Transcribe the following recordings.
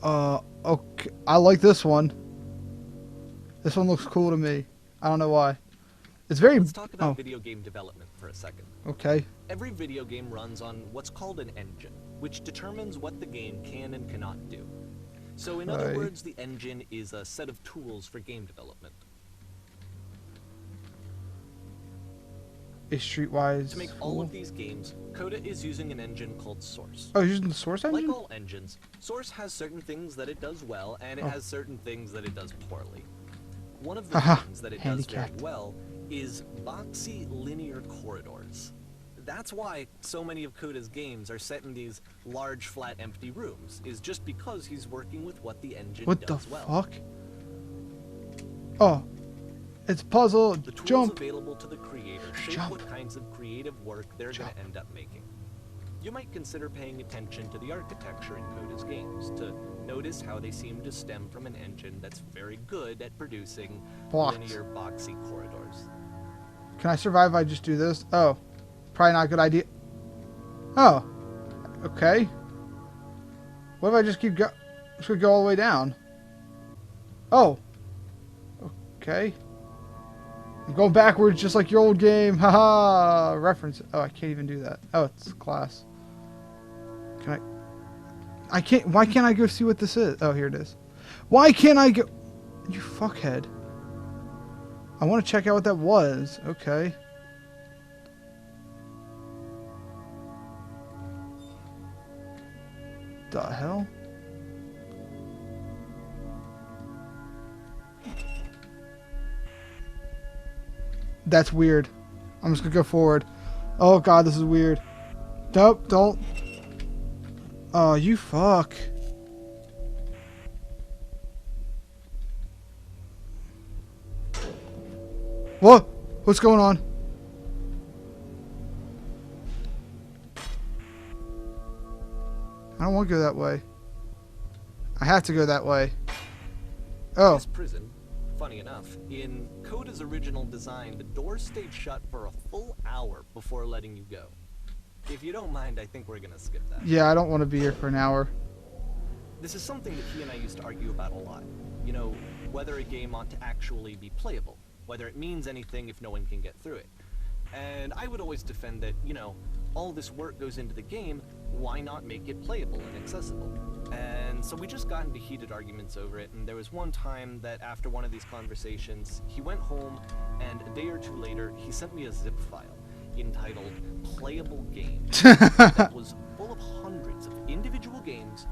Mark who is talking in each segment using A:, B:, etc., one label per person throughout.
A: Okay. I like this one. This one looks cool to me. I don't know why. It's very...
B: Let's talk about
A: Oh,
B: video game development for a second.
A: okay.
B: Every video game runs on what's called an engine, which determines what the game can and cannot do. So in other
A: Okay.
B: words, the engine is a set of tools for game development.
A: A streetwise...
B: To make all of these games, Coda is using an engine called Source.
A: Oh, using the Source
B: Like
A: engine?
B: all engines, Source has certain things that it does well, and it has certain things that it does poorly. One of the
A: Haha,
B: things that it does very
A: handicapped.
B: well is boxy linear corridors. That's why so many of Coda's games are set in these large, flat, empty rooms, is just because he's working with what the engine
A: What the
B: does well.
A: fuck? Oh. It's puzzle.
B: The tools
A: Jump.
B: available to the creator shape
A: Jump.
B: what kinds of creative work they're going to end up making. You might consider paying attention to the architecture in Coda's games to notice how they seem to stem from an engine that's very good at producing
A: Blocks.
B: linear, boxy corridors.
A: Can I survive if I just do this? Oh. Probably not a good idea. Oh. Okay. What if I just keep just gonna go all the way down? Oh. Okay. I'm going backwards just like your old game. Haha. Reference. Oh, I can't even do that. Oh, it's class. Can I can't. Why can't I go see what this is? Oh, here it is. Why can't I go? You fuckhead. I want to check out what that was. Okay. The hell? That's weird. I'm just gonna go forward. Oh god, this is weird. Nope, don't. Oh, you fuck. What? What's going on? I don't want to go that way. I have to go that way. Oh.
B: This prison, funny enough, in Coda's original design, the doors stayed shut for a full hour before letting you go. If you don't mind, I think we're gonna skip that.
A: Yeah, I don't want to be here for an hour.
B: This is something that he and I used to argue about a lot. You know, whether a game ought to actually be playable, whether it means anything if no one can get through it. And I would always defend that, you know, all this work goes into the game, why not make it playable and accessible? And so we just got into heated arguments over it, and there was one time that after one of these conversations, he went home, and a day or two later, he sent me a zip file entitled Playable Games that was full of hundreds of individual games,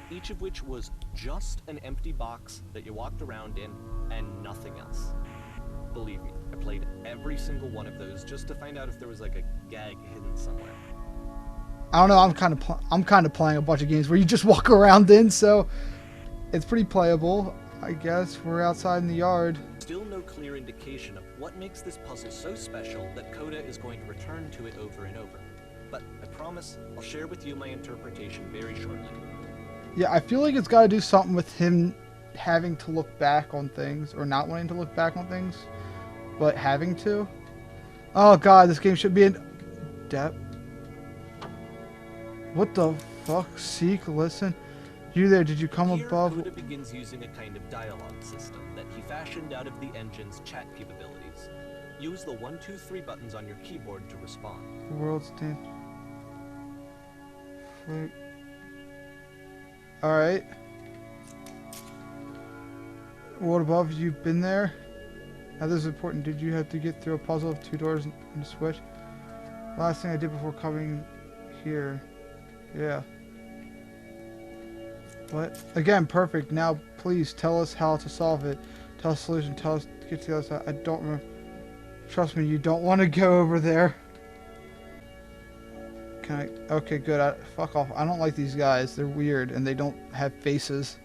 B: each of which was just an empty box that you walked around in and nothing else. Believe me, I played every single one of those just to find out if there was like a gag hidden somewhere.
A: I don't know. I'm kind of playing a bunch of games where you just walk around in, so it's pretty playable. I guess we're outside in the yard.
B: Still no clear indication of what makes this puzzle so special that Coda is going to return to it over and over. But I promise I'll share with you my interpretation very shortly.
A: Yeah, I feel like it's got to do something with him having to look back on things, or not wanting to look back on things, but having to. Oh god, this game should be in depth. What the fuck? Seek, listen. You there, did you come
B: Here,
A: above?
B: Coda begins using a kind of dialogue system that he fashioned out of the engine's chat capabilities. Use the 1, 2, 3 buttons on your keyboard to respond.
A: The world stand. Alright. What above? You've been there? Now this is important. Did you have to get through a puzzle of 2 doors and a switch? Last thing I did before coming here. Yeah. What? Again, perfect. Now please tell us how to solve it. Tell us the solution. Tell us to get to the other side. I don't remember. Trust me, you don't want to go over there. Can I? Okay, good. Fuck off. I don't like these guys. They're weird and they don't have faces.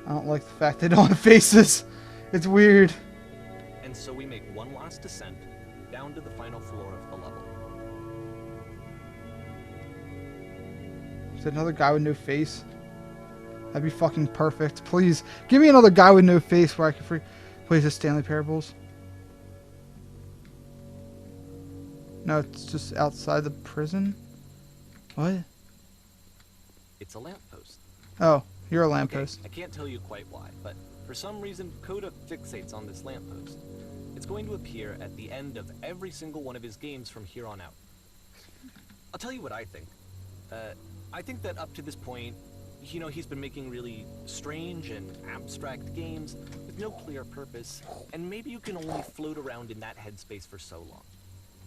A: I don't like the fact they don't have faces. It's weird.
B: And so we make one last descent down to the final floor of the level.
A: Is that another guy with no face? That'd be fucking perfect. Please, give me another guy with no face where I can free. Wait, is this Stanley Parables? No, it's just outside the prison. What?
B: It's a lamppost.
A: Oh, You're a
B: Okay,
A: lamppost.
B: I can't tell you quite why, but for some reason, Coda fixates on this lamppost. It's going to appear at the end of every single one of his games from here on out. I'll tell you what I think. I think that up to this point, you know, he's been making really strange and abstract games with no clear purpose, and maybe you can only float around in that headspace for so long.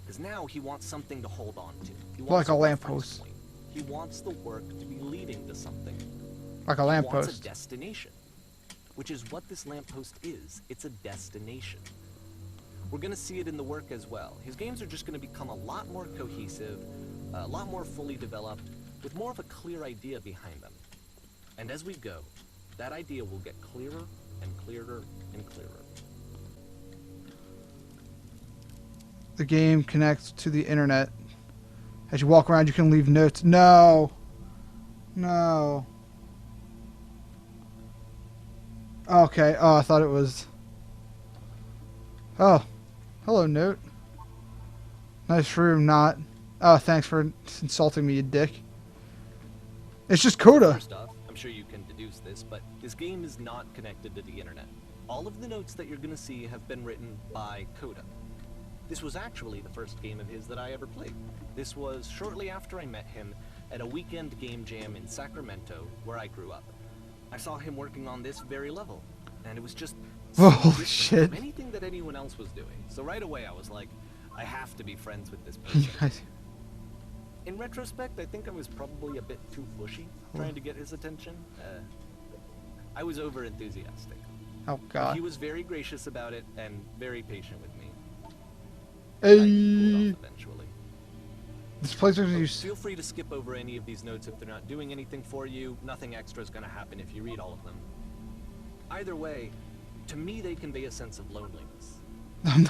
B: Because now he wants something to hold on to. He wants
A: Like a
B: reference
A: lamppost.
B: point. He wants the work to be leading to something.
A: Like a
B: He wants
A: lamppost.
B: a destination, which is what this lamppost is. It's a destination. We're going to see it in the work as well. His games are just going to become a lot more cohesive, a lot more fully developed, with more of a clear idea behind them. And as we go, that idea will get clearer and clearer and clearer.
A: The game connects to the internet. As you walk around, you can leave notes. No. No. Okay. Oh, I thought it was... Oh. Hello, note. Nice room, not. Oh, thanks for insulting me, you dick. It's just Coda.
B: First off, I'm sure you can deduce this, but this game is not connected to the internet. All of the notes that you're going to see have been written by Coda. This was actually the first game of his that I ever played. This was shortly after I met him at a weekend game jam in Sacramento, where I grew up. I saw him working on this very level, and it was just so
A: Oh,
B: different
A: shit.
B: from anything that anyone else was doing. So right away I was like, I have to be friends with this
A: You
B: person.
A: guys...
B: In retrospect, I think I was probably a bit too pushy, trying to get his attention. I was over enthusiastic.
A: Oh,
B: He
A: God.
B: was very gracious about it and very patient with me. I cooled
A: Hey.
B: off eventually.
A: This place is
B: Oh,
A: used...
B: feel free to skip over any of these notes if they're not doing anything for you. Nothing extra is going to happen if you read all of them. Either way, to me they convey a sense of loneliness.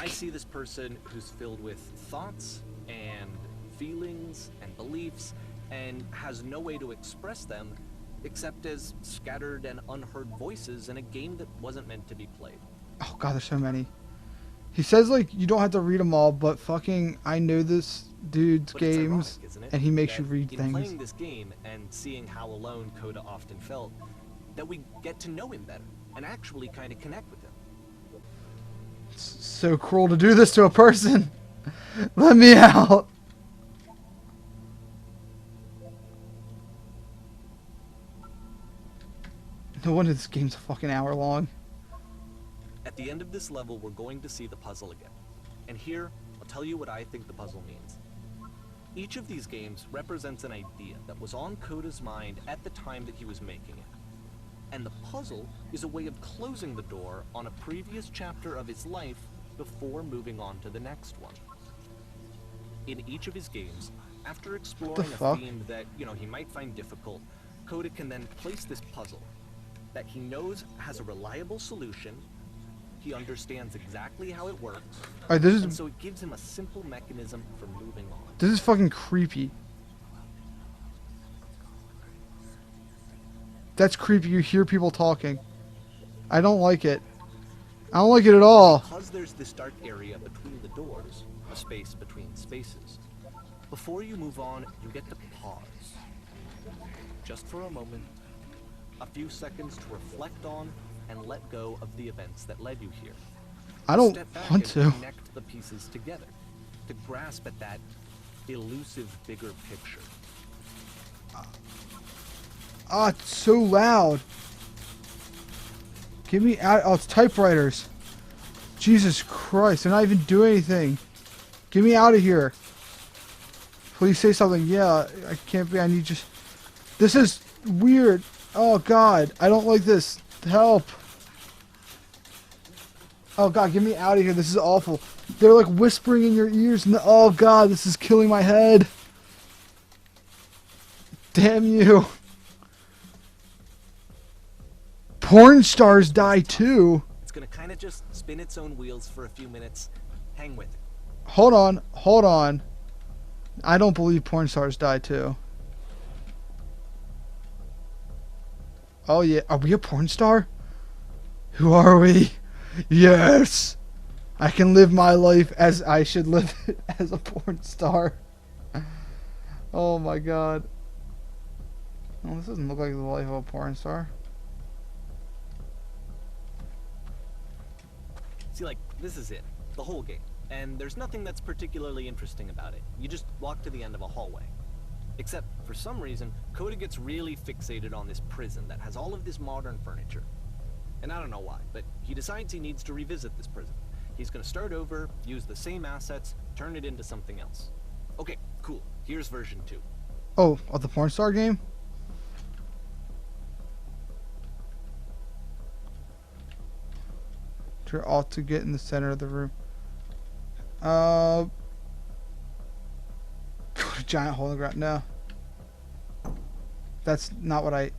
B: I see this person who's filled with thoughts and feelings and beliefs and has no way to express them except as scattered and unheard voices in a game that wasn't meant to be played.
A: Oh, God, there's so many. He says, like, you don't have to read them all, but fucking, I know this dude's
B: But it's
A: games,
B: ironic, isn't it,
A: and he makes you
B: that
A: read
B: in
A: things.
B: playing this game and seeing how alone Coda often felt, that we get to know him better and actually kind of connect with him.
A: It's so cruel to do this to a person. Let me out. No wonder this game's a fucking hour long.
B: At the end of this level, we're going to see the puzzle again. And here, I'll tell you what I think the puzzle means. Each of these games represents an idea that was on Coda's mind at the time that he was making it. And the puzzle is a way of closing the door on a previous chapter of his life before moving on to the next one. In each of his games, after exploring a
A: fuck?
B: theme that, he might find difficult, Coda can then place this puzzle that he knows has a reliable solution. He understands exactly how it works,
A: Alright, this
B: and
A: is
B: so it gives him a simple mechanism for moving on.
A: this is fucking creepy. That's creepy. You hear people talking. I don't like it. I don't like it at all.
B: Because there's this dark area between the doors, a space between spaces, before you move on, you get to pause. Just for a moment, a few seconds to reflect on and let go of the events that led you here.
A: I don't
B: Step back
A: want
B: and
A: to.
B: connect the pieces together, to grasp at that elusive bigger picture.
A: Ah, it's so loud. Get me out. Oh, it's typewriters. Jesus Christ, they're not even doing anything. Get me out of here. Please say something. Yeah, I can't be. I need just. This is weird. Oh, God. I don't like this. Help. Oh, God, get me out of here. This is awful. They're like whispering in your ears. Oh, God, this is killing my head. Damn you. Porn stars die too.
B: It's gonna kind of just spin its own wheels for a few minutes. Hang with it.
A: Hold on, hold on. I don't believe porn stars die too. Oh yeah, are we a porn star? Who are we? Yes! I can live my life as I should live it as a porn star. Oh my god. Oh, this doesn't look like the life of a porn star.
B: See, like, this is it. The whole game. And there's nothing that's particularly interesting about it. You just walk to the end of a hallway. Except, for some reason, Coda gets really fixated on this prison that has all of this modern furniture. And I don't know why, but he decides he needs to revisit this prison. He's gonna start over, use the same assets, turn it into something else. Okay, cool. Here's version 2.
A: Oh, of the porn star game? You're all to get in the center of the room. Giant hole in the ground. No. That's not what I...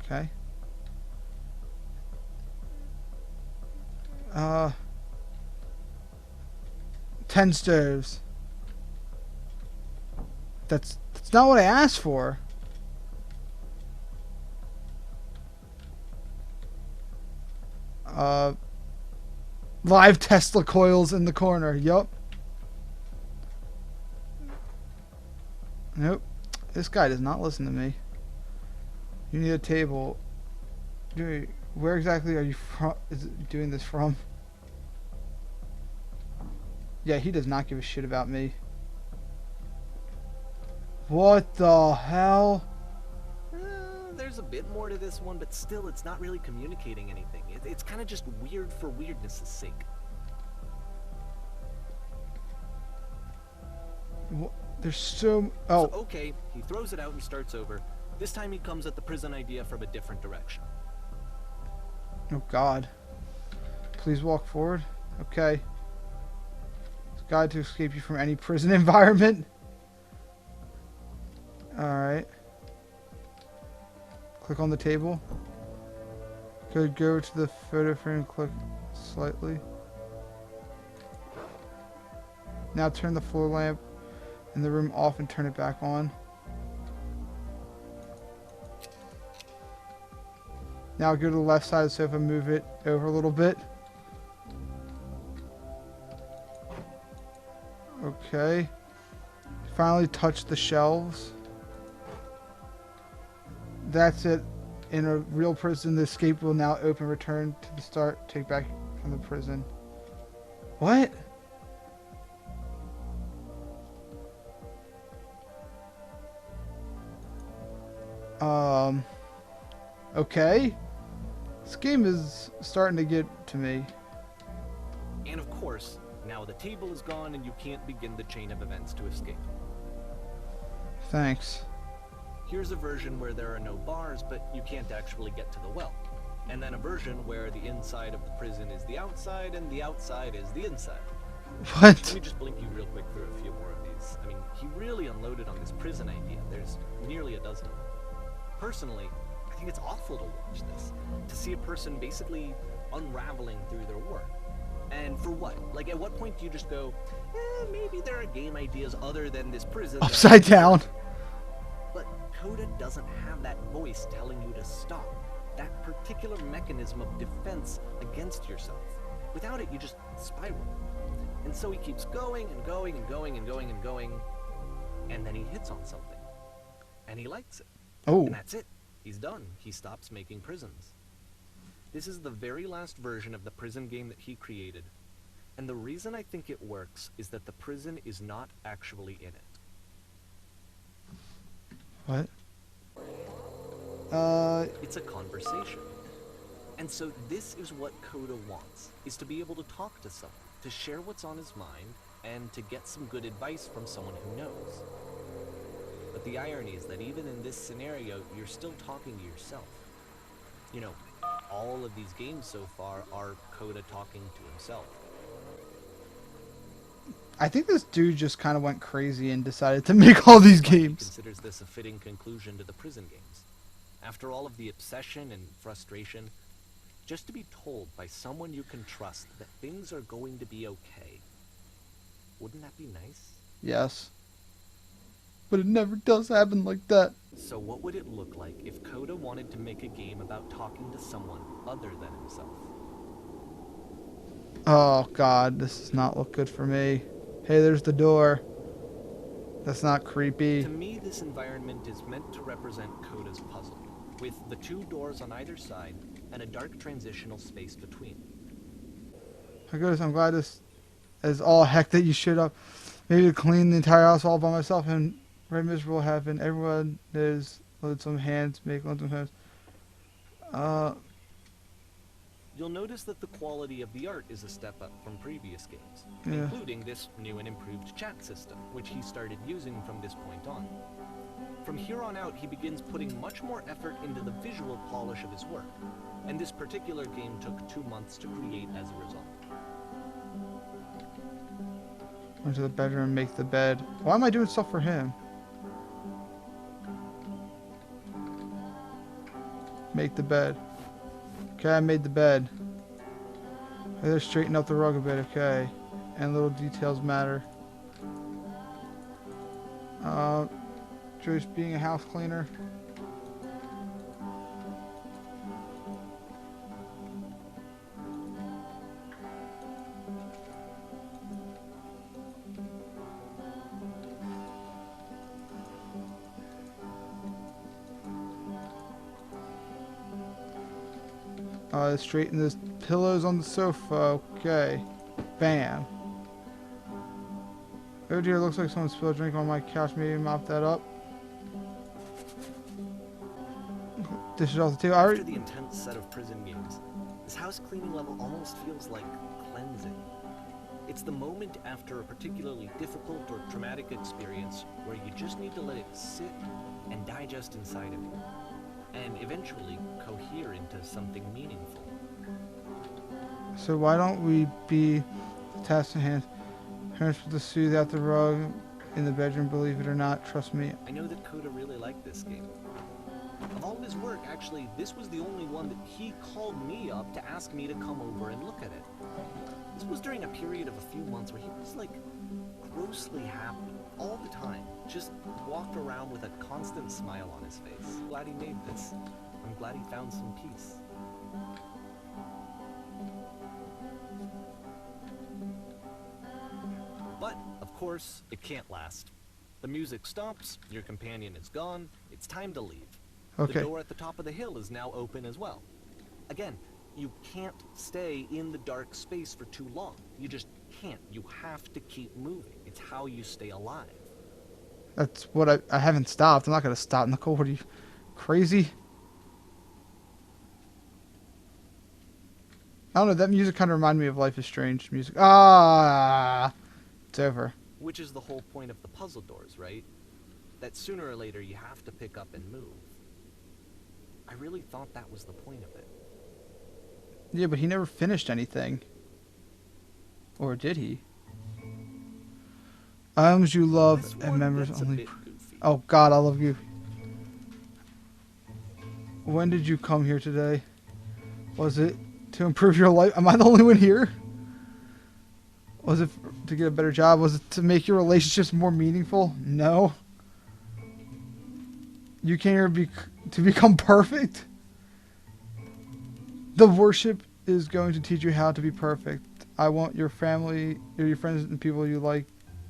A: Okay. 10 stoves. That's not what I asked for. Live Tesla coils in the corner. Yup. Nope. This guy does not listen to me. You need a table. Dude, where exactly are you from? Is it doing this from? Yeah, he does not give a shit about me. What the hell?
B: There's a bit more to this one, but still, it's not really communicating anything. It's kind of just weird for weirdness' sake.
A: What? There's so... Oh.
B: So, okay, he throws it out and starts over. This time he comes at the prison idea from a different direction.
A: Oh, God. Please walk forward. Okay. It's a guide to escape you from any prison environment. Alright. Click on the table. Go to the photo frame and click slightly. Now turn the floor lamp in the room off and turn it back on. Now go to the left side of the sofa and move it over a little bit. Okay. Finally touch the shelves. That's it. In a real prison, the escape will now open. Return to the start. Take back from the prison. What? Okay. This game is starting to get to me.
B: And of course, now the table is gone and you can't begin the chain of events to escape.
A: Thanks.
B: Here's a version where there are no bars, but you can't actually get to the well. And then a version where the inside of the prison is the outside and the outside is the inside.
A: What?
B: Let me just blink you real quick through a few more of these. I mean, he really unloaded on this prison idea. There's nearly a dozen of them. Personally, I think it's awful to watch this. To see a person basically unraveling through their work. And for what? Like, at what point do you just go, maybe there are game ideas other than this prison.
A: Upside down.
B: But Coda doesn't have that voice telling you to stop. That particular mechanism of defense against yourself. Without it, you just spiral. And so he keeps going and going and going and going and going. And then he hits on something. And he likes it.
A: Oh.
B: And that's it. He's done. He stops making prisons. This is the very last version of the prison game that he created. And the reason I think it works is that the prison is not actually in it.
A: What?
B: It's a conversation. And so this is what Coda wants, is to be able to talk to someone, to share what's on his mind, and to get some good advice from someone who knows. But the irony is that even in this scenario, you're still talking to yourself. You know, all of these games so far are Coda talking to himself.
A: I think this dude just kind of went crazy and decided to make all these
B: He
A: games.
B: considers this a fitting conclusion to the prison games. After all of the obsession and frustration, just to be told by someone you can trust that things are going to be okay. Wouldn't that be nice?
A: Yes. But it never does happen like that.
B: So what would it look like if Coda wanted to make a game about talking to someone other than himself?
A: Oh god, this does not look good for me. Hey, there's the door. That's not creepy.
B: To me, this environment is meant to represent Coda's puzzle, with the two doors on either side and a dark transitional space between.
A: My goodness, I'm glad this is all heck that you showed up. Maybe to clean the entire house all by myself and very miserable happen. Everyone is lonesome hands make lonesome hands.
B: You'll notice that the quality of the art is a step up from previous games,
A: Yeah.
B: including this new and improved chat system, which he started using from this point on. From here on out, he begins putting much more effort into the visual polish of his work, and this particular game took 2 months to create as a result.
A: Went to the bedroom, make the bed. Why am I doing stuff for him? Make the bed. Okay, I made the bed. I gotta straighten up the rug a bit, okay. And little details matter. Joyce being a house cleaner. Straighten the pillows on the sofa. Okay. Bam. Oh dear, looks like someone spilled a drink on my couch. Maybe mop that up. Dishes off the table.
B: After the intense set of prison games, this house cleaning level almost feels like cleansing. It's the moment after a particularly difficult or traumatic experience where you just need to let it sit and digest inside of you, and eventually cohere into something meaningful.
A: So why don't we be the task in hand? Parents put the soothe out the rug in the bedroom, believe it or not, trust me.
B: I know that Coda really liked this game. Of all of his work, actually, this was the only one that he called me up to ask me to come over and look at it. This was during a period of a few months where he was like grossly happy all the time. Just walked around with a constant smile on his face. I'm glad he made this. I'm glad he found some peace. But, of course, it can't last. The music stops, your companion is gone, it's time to leave.
A: Okay.
B: The door at the top of the hill is now open as well. Again, you can't stay in the dark space for too long. You just can't. You have to keep moving. It's how you stay alive.
A: That's what I haven't stopped. I'm not gonna stop, Nicole. What are you, crazy? I don't know, that music kind of reminded me of Life is Strange music. Ah, it's over.
B: Which is the whole point of the puzzle doors, right? That sooner or later you have to pick up and move. I really thought that was the point of it.
A: Yeah, but he never finished anything. Or did he? Items you love
B: This
A: and
B: one
A: members
B: gets a
A: only.
B: bit goofy.
A: Oh God, I love you. When did you come here today? Was it to improve your life? Am I the only one here? Was it to get a better job? Was it to make your relationships more meaningful? No. You came here to become perfect? The worship is going to teach you how to be perfect. I want your family, or your friends and people you like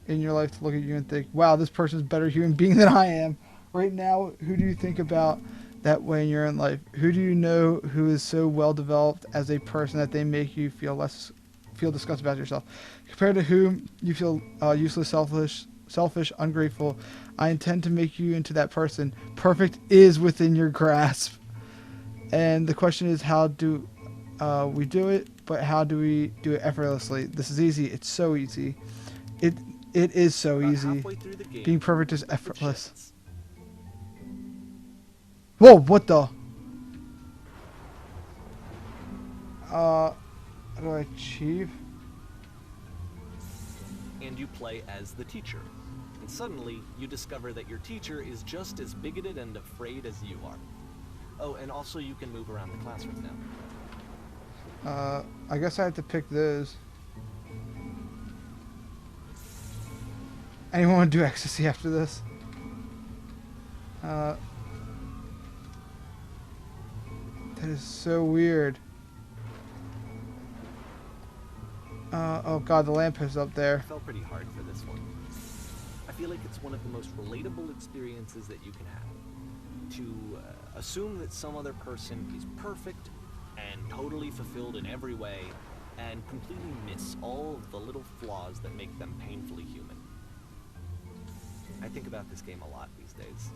A: in your life to look at you and think, wow, this person's a better human being than I am. Right now, who do you think about that way in your own life? Who do you know who is so well developed as a person that they make you feel disgusted about yourself? Compared to whom you feel useless, selfish, ungrateful, I intend to make you into that person. Perfect is within your grasp. And the question is, how do we do it? But how do we do it effortlessly? This is easy. It's so easy. It is so
B: About
A: easy.
B: halfway through the game,
A: Being perfect is
B: it
A: effortless.
B: shifts.
A: Whoa, what the? How do I achieve?
B: And you play as the teacher. And suddenly, you discover that your teacher is just as bigoted and afraid as you are. Oh, and also you can move around the classroom now.
A: I guess I have to pick those. Anyone want to do ecstasy after this? That is so weird. Oh God, the lamppost up
B: I
A: there.
B: felt pretty hard for this one. I feel like it's one of the most relatable experiences that you can have. To assume that some other person is perfect and totally fulfilled in every way, and completely miss all of the little flaws that make them painfully human. I think about this game a lot these days.